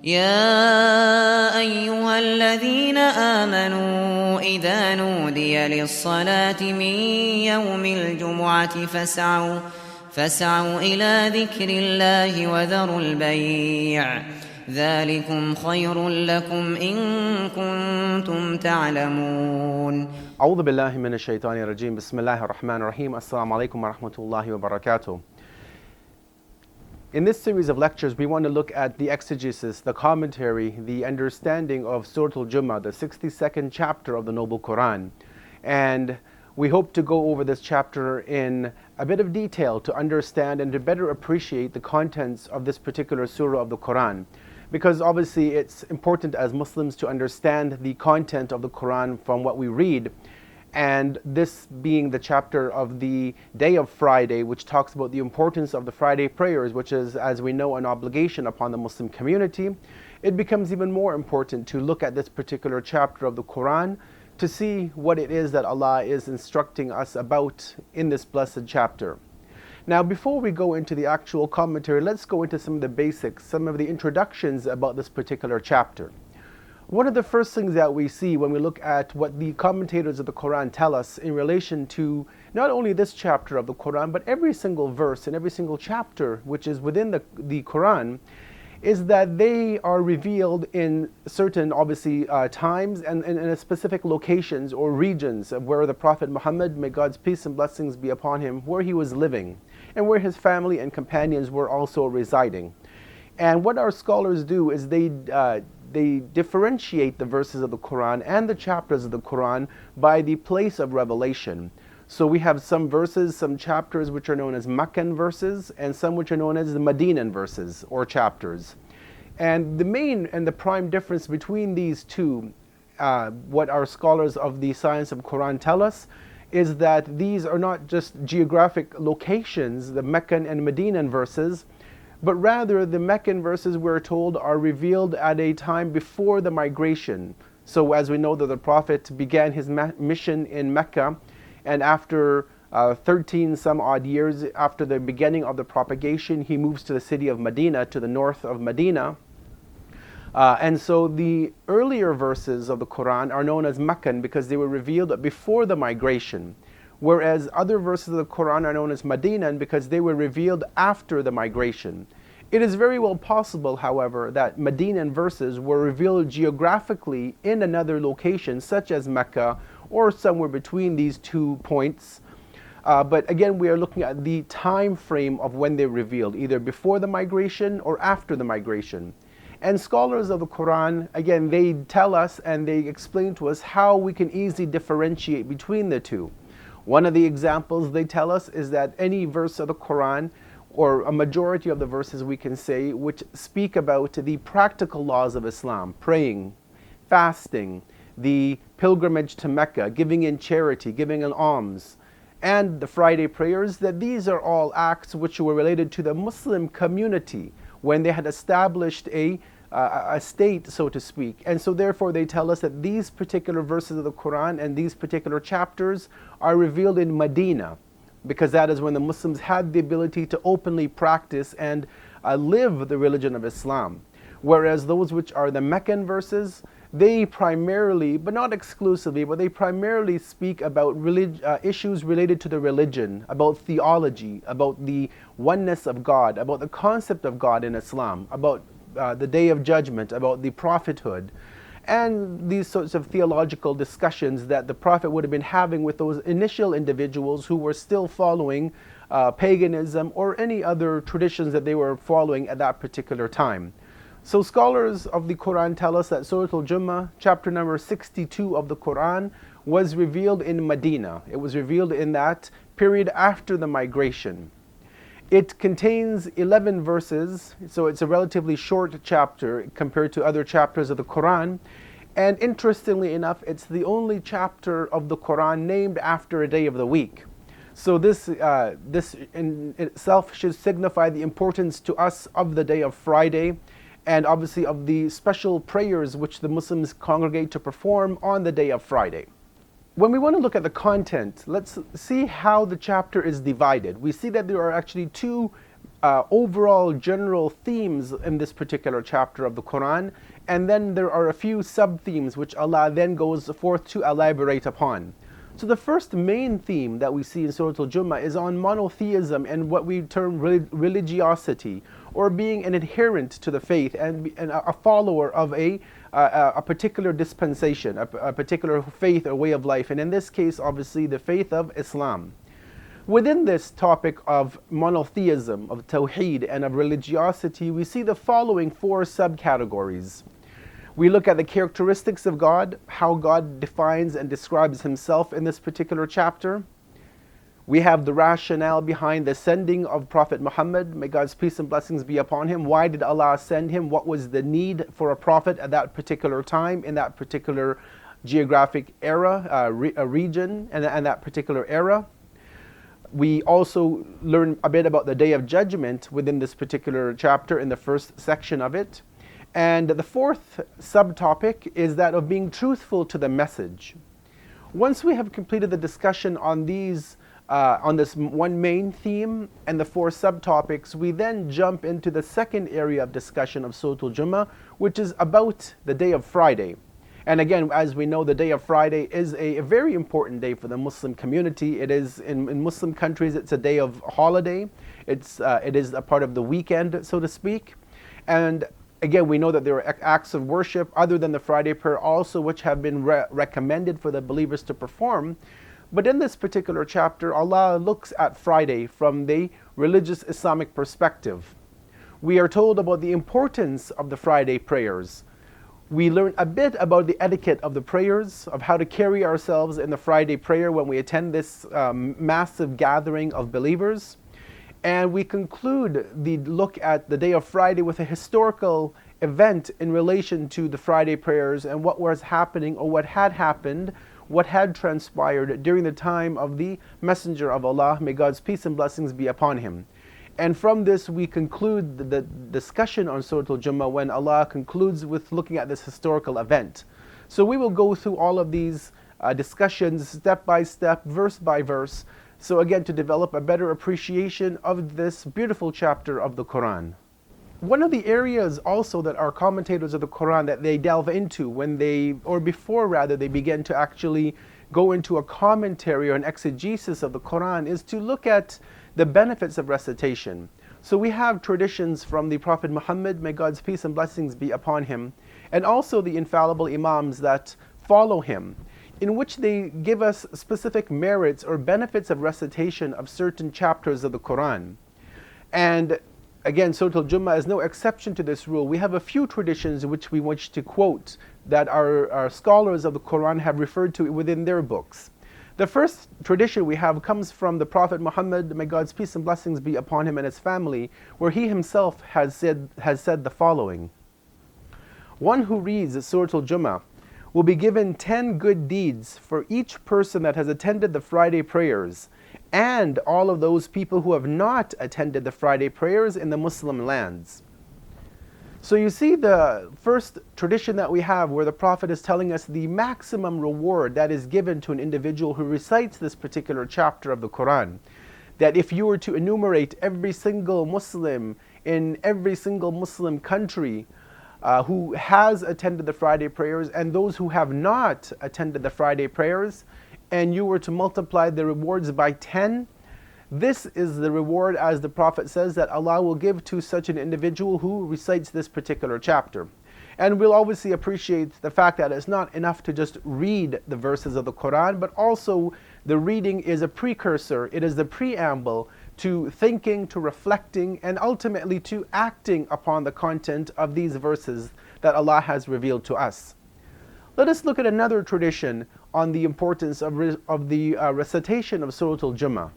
يا أيها الذين آمنوا إذا نودي للصلاة من يوم الجمعة فاسعوا إلى ذكر الله وذروا البيع ذلكم خير لكم إن كنتم تعلمون. أعوذ بالله من الشيطان الرجيم. بسم الله الرحمن الرحيم. Assalamu alaikum wa rahmatullahi wa barakatuh. In this series of lectures, we want to look at the exegesis, the commentary, the understanding of Surah al-Jumu'ah, the 62nd chapter of the Noble Qur'an. And we hope to go over this chapter in a bit of detail to understand and to better appreciate the contents of this particular surah of the Qur'an. Because obviously it's important as Muslims to understand the content of the Qur'an from what we read. And this being the chapter of the day of Friday, which talks about the importance of the Friday prayers, which is, as we know, an obligation upon the Muslim community, it becomes even more important to look at this particular chapter of the Qur'an to see what it is that Allah is instructing us about in this blessed chapter. Now, before we go into the actual commentary, let's go into some of the basics, some of the introductions about this particular chapter. One of the first things that we see when we look at what the commentators of the Qur'an tell us in relation to not only this chapter of the Qur'an, but every single verse and every single chapter which is within the Qur'an, is that they are revealed in certain, obviously, times and in specific locations or regions of where the Prophet Muhammad, may God's peace and blessings be upon him, where he was living and where his family and companions were also residing. And what our scholars do is they differentiate the verses of the Qur'an and the chapters of the Qur'an by the place of revelation. So we have some verses, some chapters which are known as Meccan verses, and some which are known as the Medinan verses or chapters. And the main and the prime difference between these two, what our scholars of the science of Qur'an tell us, is that these are not just geographic locations, the Meccan and Medinan verses, but rather the Meccan verses, we're told, are revealed at a time before the migration. So as we know that the Prophet began his mission in Mecca, and after 13 some odd years after the beginning of the propagation, he moves to the city of Medina, to the north of Medina. And so the earlier verses of the Qur'an are known as Meccan because they were revealed before the migration, whereas other verses of the Qur'an are known as Medinan because they were revealed after the migration. It is very well possible, however, that Medinan verses were revealed geographically in another location, such as Mecca, or somewhere between these 2 points. But again, we are looking at the time frame of when they revealed, either before the migration or after the migration. And scholars of the Qur'an, again, they tell us and they explain to us how we can easily differentiate between the two. One of the examples they tell us is that any verse of the Qur'an, or a majority of the verses we can say, which speak about the practical laws of Islam, praying, fasting, the pilgrimage to Mecca, giving in charity, giving in alms, and the Friday prayers, that these are all acts which were related to the Muslim community when they had established a state, so to speak. And so therefore they tell us that these particular verses of the Qur'an and these particular chapters are revealed in Medina, because that is when the Muslims had the ability to openly practice and live the religion of Islam. Whereas those which are the Meccan verses, they primarily, but not exclusively, but they primarily speak about issues related to the religion, about theology, about the oneness of God, about the concept of God in Islam, about the Day of Judgment, about the prophethood, and these sorts of theological discussions that the Prophet would have been having with those initial individuals who were still following paganism or any other traditions that they were following at that particular time. So scholars of the Qur'an tell us that Surah al-Jumu'ah, chapter number 62 of the Qur'an, was revealed in Medina. It was revealed in that period after the migration. It contains 11 verses, so it's a relatively short chapter compared to other chapters of the Qur'an. And interestingly enough, it's the only chapter of the Qur'an named after a day of the week. So this in itself should signify the importance to us of the day of Friday, and obviously of the special prayers which the Muslims congregate to perform on the day of Friday. When we want to look at the content, let's see how the chapter is divided. We see that there are actually two overall general themes in this particular chapter of the Quran, and then there are a few sub-themes which Allah then goes forth to elaborate upon. So the first main theme that we see in Surah al-Jumu'ah is on monotheism and what we term religiosity, or being an adherent to the faith and a follower of a particular dispensation, a particular faith or way of life, and in this case obviously the faith of Islam. Within this topic of monotheism, of tawheed, and of religiosity, we see the following four subcategories. We look at the characteristics of God, how God defines and describes himself in this particular chapter. We have the rationale behind the sending of Prophet Muhammad, may God's peace and blessings be upon him. Why did Allah send him? What was the need for a prophet at that particular time, in that particular geographic era, region, and that particular era? We also learn a bit about the Day of Judgment within this particular chapter in the first section of it. And the fourth subtopic is that of being truthful to the message. Once we have completed the discussion on these, on this one main theme and the four subtopics, we then jump into the second area of discussion of Surah al-Jumu'ah, which is about the day of Friday. And again, as we know, the day of Friday is a very important day for the Muslim community. It is, in Muslim countries, it's a day of holiday. It is a part of the weekend, so to speak. And again, we know that there are acts of worship other than the Friday prayer also, which have been recommended for the believers to perform. But in this particular chapter, Allah looks at Friday from the religious Islamic perspective. We are told about the importance of the Friday prayers. We learn a bit about the etiquette of the prayers, of how to carry ourselves in the Friday prayer when we attend this massive gathering of believers. And we conclude the look at the day of Friday with a historical event in relation to the Friday prayers and what was happening, or what had happened, what had transpired during the time of the Messenger of Allah, may God's peace and blessings be upon him. And from this we conclude the discussion on Surah al-Jumu'ah when Allah concludes with looking at this historical event. So we will go through all of these discussions step by step, verse by verse, so again to develop a better appreciation of this beautiful chapter of the Quran. One of the areas also that our commentators of the Quran that they delve into when they, or before rather, they begin to actually go into a commentary or an exegesis of the Quran is to look at the benefits of recitation. So we have traditions from the Prophet Muhammad, may God's peace and blessings be upon him, and also the infallible Imams that follow him, in which they give us specific merits or benefits of recitation of certain chapters of the Quran. And again, Surah al-Jumu'ah is no exception to this rule. We have a few traditions which we wish to quote that our scholars of the Quran have referred to within their books. The first tradition we have comes from the Prophet Muhammad, may God's peace and blessings be upon him and his family, where he himself has said the following: one who reads Surah al-Jumu'ah will be given 10 good deeds for each person that has attended the Friday prayers, and all of those people who have not attended the Friday prayers in the Muslim lands. So you see the first tradition that we have where the Prophet is telling us the maximum reward that is given to an individual who recites this particular chapter of the Quran. That if you were to enumerate every single Muslim in every single Muslim country who has attended the Friday prayers and those who have not attended the Friday prayers, and you were to multiply the rewards by 10, this is the reward, as the Prophet says, that Allah will give to such an individual who recites this particular chapter. And we'll obviously appreciate the fact that it's not enough to just read the verses of the Quran, but also the reading is a precursor, it is the preamble to thinking, to reflecting, and ultimately to acting upon the content of these verses that Allah has revealed to us. Let us look at another tradition on the importance of the recitation of Surah al-Jumu'ah.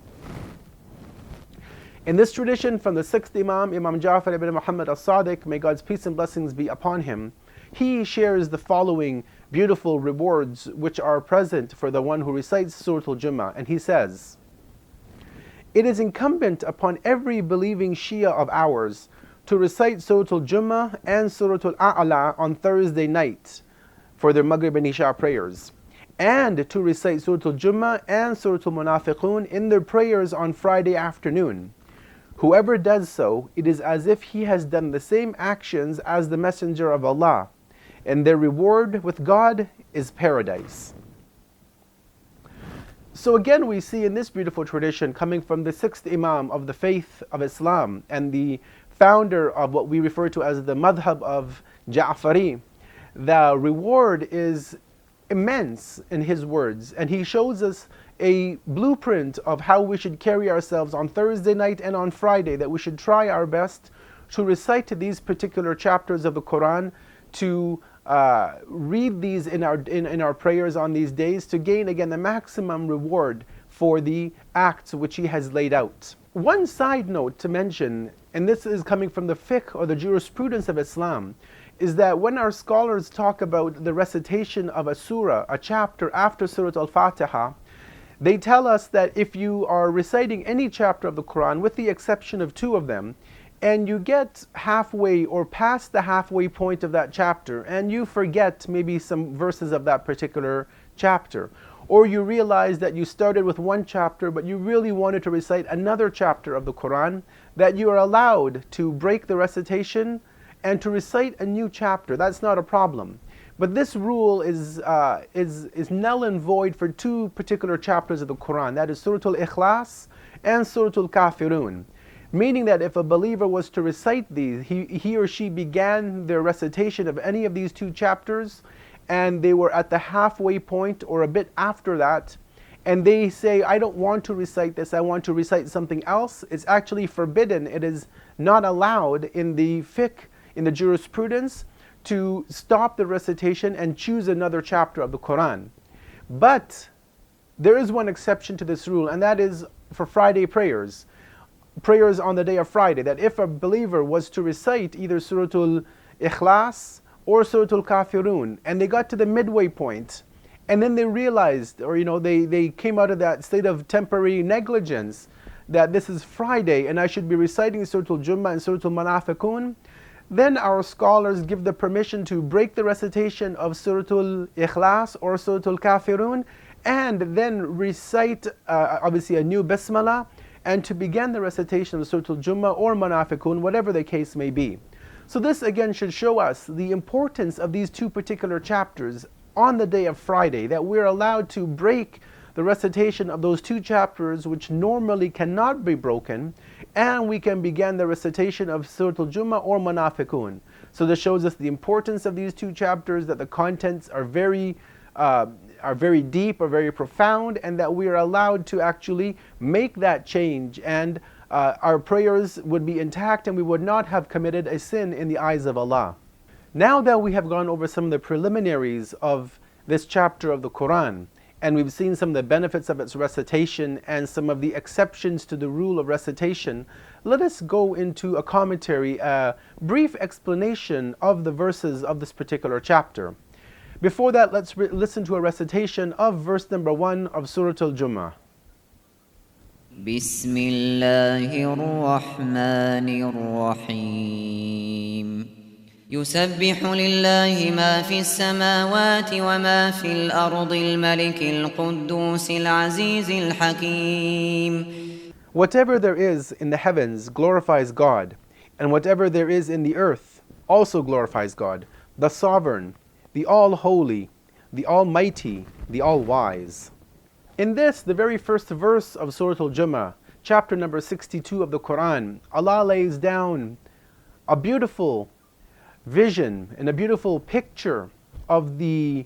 In this tradition from the sixth Imam, Imam Ja'far ibn Muhammad al-Sadiq, may God's peace and blessings be upon him, he shares the following beautiful rewards which are present for the one who recites Surah al-Jumu'ah, and he says, "It is incumbent upon every believing Shia of ours to recite Surah al-Jumu'ah and Surah al-A'la on Thursday night for their Maghrib and Isha prayers, and to recite Surah al-Jumu'ah and Surah al-Munafiqun in their prayers on Friday afternoon. Whoever does so, it is as if he has done the same actions as the Messenger of Allah, and their reward with God is paradise. So again, we see in this beautiful tradition coming from the sixth Imam of the faith of Islam and the founder of what we refer to as the madhab of Ja'fari, the reward is immense in his words, and he shows us a blueprint of how we should carry ourselves on Thursday night and on Friday, that we should try our best to recite these particular chapters of the Qur'an, to read these in our prayers on these days, to gain again the maximum reward for the acts which he has laid out. One side note to mention, and this is coming from the fiqh or the jurisprudence of Islam, is that when our scholars talk about the recitation of a surah, a chapter after Surah al-Fatiha, they tell us that if you are reciting any chapter of the Qur'an, with the exception of two of them, and you get halfway or past the halfway point of that chapter, and you forget maybe some verses of that particular chapter, or you realize that you started with one chapter but you really wanted to recite another chapter of the Qur'an, that you are allowed to break the recitation and to recite a new chapter. That's not a problem. But this rule is null and void for two particular chapters of the Qur'an, that is Surah al-Ikhlas and Surah al-Kafirun. Meaning that if a believer was to recite these, he or she began their recitation of any of these two chapters, and they were at the halfway point or a bit after that, and they say, I don't want to recite this, I want to recite something else, it's actually forbidden. It is not allowed in the fiqh, in the jurisprudence, to stop the recitation and choose another chapter of the Qur'an. But there is one exception to this rule, and that is for Friday prayers. Prayers on the day of Friday, that if a believer was to recite either Surah al-Ikhlas or Surah al-Kafirun, and they got to the midway point, and then they realized, or they came out of that state of temporary negligence, that this is Friday and I should be reciting Surah al-Jumu'ah and Surah al-Munafiqun, then our scholars give the permission to break the recitation of Surah al-Ikhlas or Surah al-Kafirun, and then recite obviously a new Bismillah, and to begin the recitation of Surah al-Jumu'ah or Munafiqun, whatever the case may be. So this again should show us the importance of these two particular chapters on the day of Friday, that we're allowed to break the recitation of those two chapters which normally cannot be broken, and we can begin the recitation of Surah al-Jumu'ah or Munafiqun. So this shows us the importance of these two chapters, that the contents are very deep, are very profound, and that we are allowed to actually make that change, and our prayers would be intact and we would not have committed a sin in the eyes of Allah. Now that we have gone over some of the preliminaries of this chapter of the Qur'an, and we've seen some of the benefits of its recitation and some of the exceptions to the rule of recitation, let us go into a commentary, a brief explanation of the verses of this particular chapter. Before that, let's listen to a recitation of verse number 1 of Surah al-Jumu'ah. بسم الله الرحمن الرحيم يسبح لله ما في السماوات وما في الأرض الملك القدوس العزيز الحكيم. Whatever there is in the heavens glorifies God, and whatever there is in the earth also glorifies God, the Sovereign, the All-Holy, the Almighty, the All-Wise. In this, the very first verse of Surah al-Jumu'ah, chapter number 62 of the Qur'an, Allah lays down a beautiful vision and a beautiful picture of the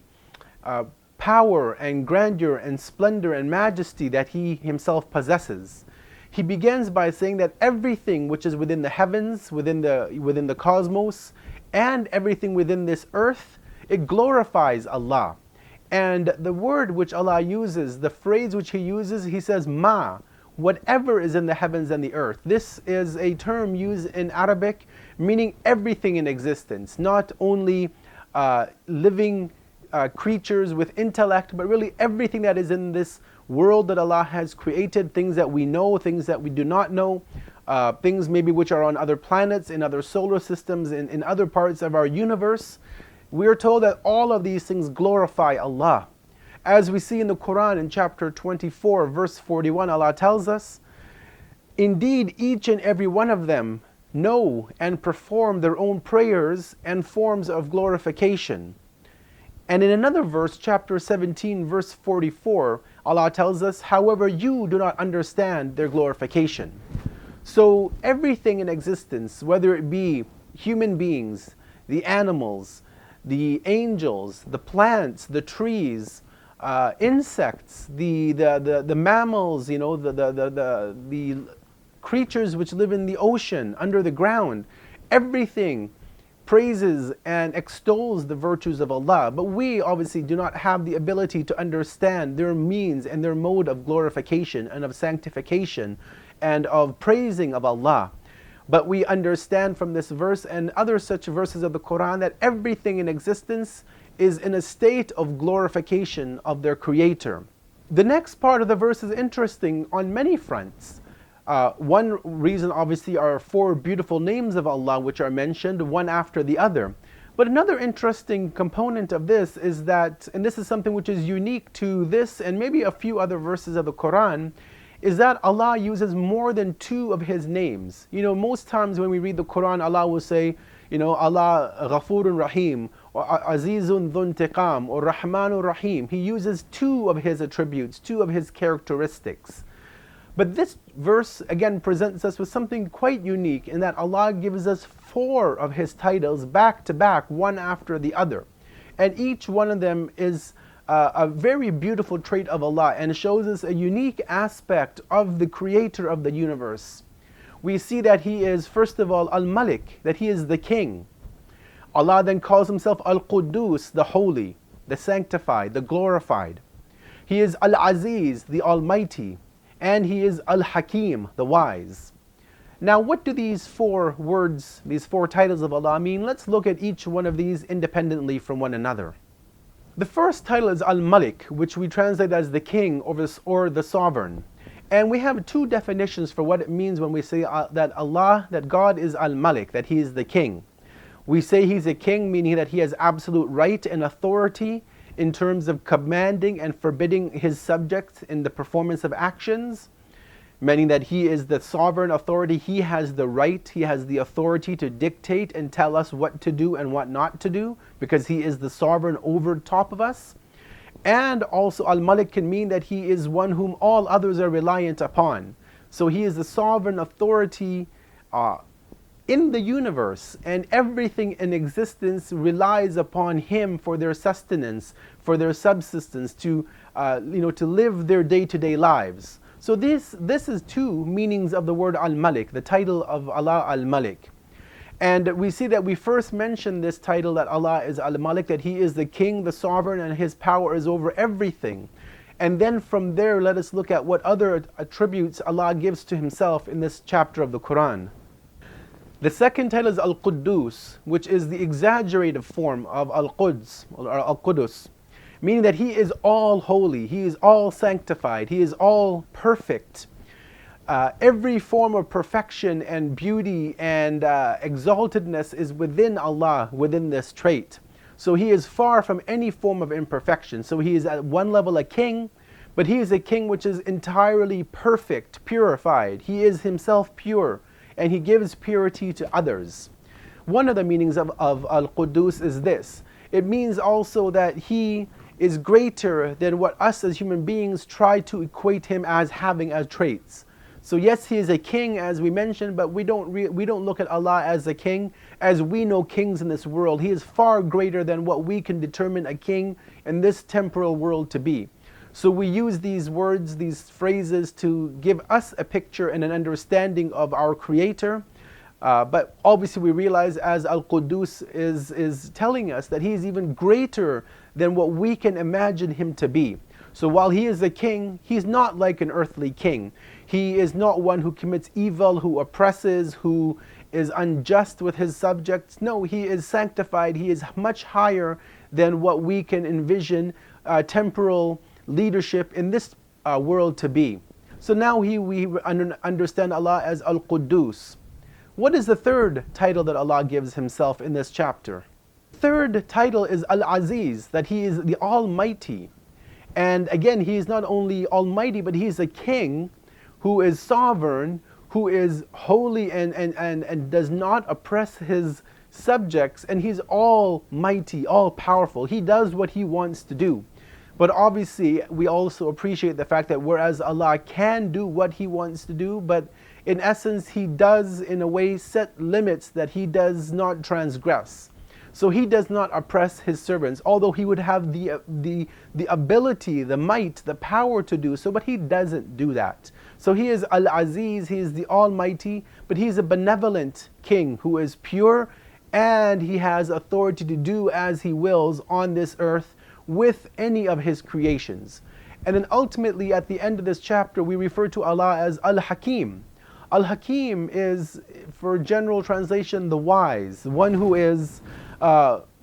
power and grandeur and splendor and majesty that He Himself possesses. He begins by saying that everything which is within the heavens, within the cosmos, and everything within this earth, it glorifies Allah. And the word which Allah uses, the phrase which He uses, He says, ma, whatever is in the heavens and the earth. This is a term used in Arabic meaning everything in existence, not only living creatures with intellect, but really everything that is in this world that Allah has created, things that we know, things that we do not know, things maybe which are on other planets, in other solar systems, in other parts of our universe. We are told that all of these things glorify Allah. As we see in the Qur'an in chapter 24, verse 41, Allah tells us, Indeed, each and every one of them know and perform their own prayers and forms of glorification. And in another verse, chapter 17, verse 44, Allah tells us, however, you do not understand their glorification. So everything in existence, whether it be human beings, the animals, the angels, the plants, the trees, insects, the mammals, the creatures which live in the ocean, under the ground, everything praises and extols the virtues of Allah. But we obviously do not have the ability to understand their means and their mode of glorification and of sanctification and of praising of Allah. But we understand from this verse and other such verses of the Qur'an that everything in existence is in a state of glorification of their Creator. The next part of the verse is interesting on many fronts. One reason obviously are 4 beautiful names of Allah which are mentioned one after the other. But another interesting component of this is that, and this is something which is unique to this and maybe a few other verses of the Qur'an, is that Allah uses more than 2 of His names. Most times when we read the Qur'an, Allah will say, Allah Ghafurun Rahim, or Azizun Dhuntiqam, or Rahmanur Rahim. He uses 2 of His attributes, 2 of His characteristics. But this verse again presents us with something quite unique in that Allah gives us 4 of His titles back to back, one after the other. And each one of them is a very beautiful trait of Allah and shows us a unique aspect of the Creator of the universe. We see that He is, first of all, Al-Malik, that He is the King. Allah then calls Himself Al-Quddus, the Holy, the Sanctified, the Glorified. He is Al-Aziz, the Almighty. And He is Al-Hakim, the Wise. Now what do these 4 words, these 4 titles of Allah mean? Let's look at each one of these independently from one another. The first title is Al-Malik, which we translate as the King or the Sovereign. And we have 2 definitions for what it means when we say that God is Al-Malik, that He is the King. We say He's a king, meaning that He has absolute right and authority in terms of commanding and forbidding His subjects in the performance of actions, meaning that He is the sovereign authority. He has the right, He has the authority to dictate and tell us what to do and what not to do, because He is the sovereign over top of us. And also Al-Malik can mean that He is one whom all others are reliant upon. So He is the sovereign authority in the universe, and everything in existence relies upon Him for their sustenance, for their subsistence, to live their day-to-day lives. So this is 2 meanings of the word Al-Malik, the title of Allah Al-Malik. And we see that we first mentioned this title, that Allah is Al-Malik, that He is the King, the Sovereign, and His power is over everything. And then from there, let us look at what other attributes Allah gives to Himself in this chapter of the Qur'an. The second title is Al-Quddus, which is the exaggerated form of Al-Quds, or Al-Qudus, meaning that He is all holy, He is all sanctified, He is all perfect. Every form of perfection and beauty and exaltedness is within Allah, within this trait. So He is far from any form of imperfection. So He is at one level a king, but He is a king which is entirely perfect, purified. He is Himself pure, and He gives purity to others. One of the meanings of Al-Quddus is this. It means also that He is greater than what us as human beings try to equate Him as having as traits. So yes, He is a king, as we mentioned, but we don't look at Allah as a king as we know kings in this world. He is far greater than what we can determine a king in this temporal world to be. So we use these words, these phrases, to give us a picture and an understanding of our Creator. But obviously we realize, as Al-Quddus is telling us, that He is even greater than what we can imagine Him to be. So while He is a king, He's not like an earthly king. He is not one who commits evil, who oppresses, who is unjust with His subjects. No, He is sanctified. He is much higher than what we can envision temporal leadership in this world to be. So now we understand Allah as Al-Quddus. What is the third title that Allah gives Himself in this chapter? Third title is Al-Aziz, that He is the Almighty. And again, He is not only Almighty, but He is a king who is sovereign, who is holy and does not oppress his subjects, and he's almighty, all powerful. He does what he wants to do. But obviously we also appreciate the fact that whereas Allah can do what he wants to do, but in essence he does in a way set limits that he does not transgress. So he does not oppress his servants, although he would have the ability, the might, the power to do so, but he doesn't do that. So he is Al-Aziz, he is the Almighty, but he's a benevolent king who is pure, and he has authority to do as he wills on this earth with any of his creations. And then ultimately at the end of this chapter we refer to Allah as Al-Hakim. Al-Hakim is, for general translation, the wise, the one who is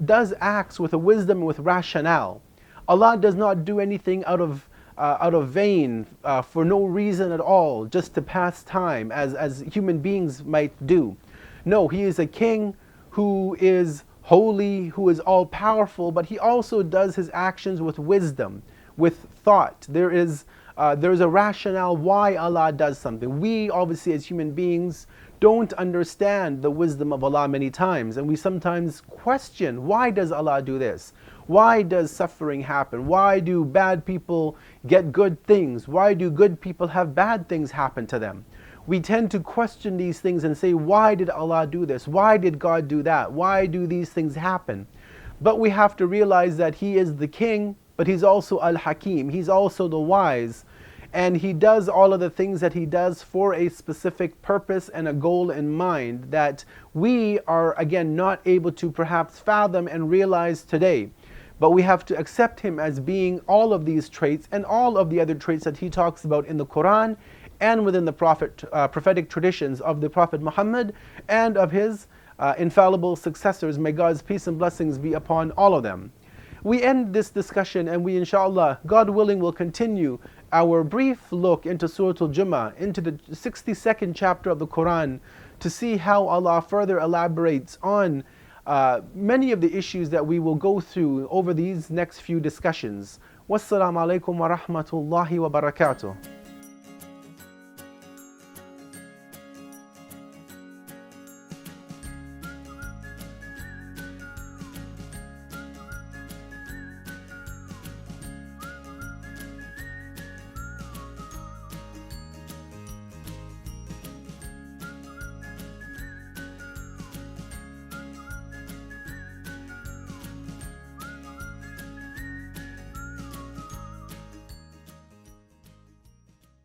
does acts with a wisdom and with rationale. Allah does not do anything out of vain, for no reason at all, just to pass time as human beings might do. No, he is a king who is holy, who is all powerful, but he also does his actions with wisdom, with thought. There is a rationale why Allah does something. We obviously as human beings don't understand the wisdom of Allah many times, and we sometimes question, why does Allah do this? Why does suffering happen? Why do bad people get good things? Why do good people have bad things happen to them? We tend to question these things and say, why did Allah do this? Why did God do that? Why do these things happen? But we have to realize that He is the King, but He's also Al-Hakim. He's also the wise. And He does all of the things that He does for a specific purpose and a goal in mind that we are, again, not able to perhaps fathom and realize today. But we have to accept Him as being all of these traits and all of the other traits that He talks about in the Qur'an and within the prophetic traditions of the Prophet Muhammad and of his infallible successors. May God's peace and blessings be upon all of them. We end this discussion, and we, inshallah, God willing, will continue our brief look into Surah al-Jumu'ah, into the 62nd chapter of the Qur'an, to see how Allah further elaborates on many of the issues that we will go through over these next few discussions. Wassalamu alaikum wa rahmatullahi wa barakatuh.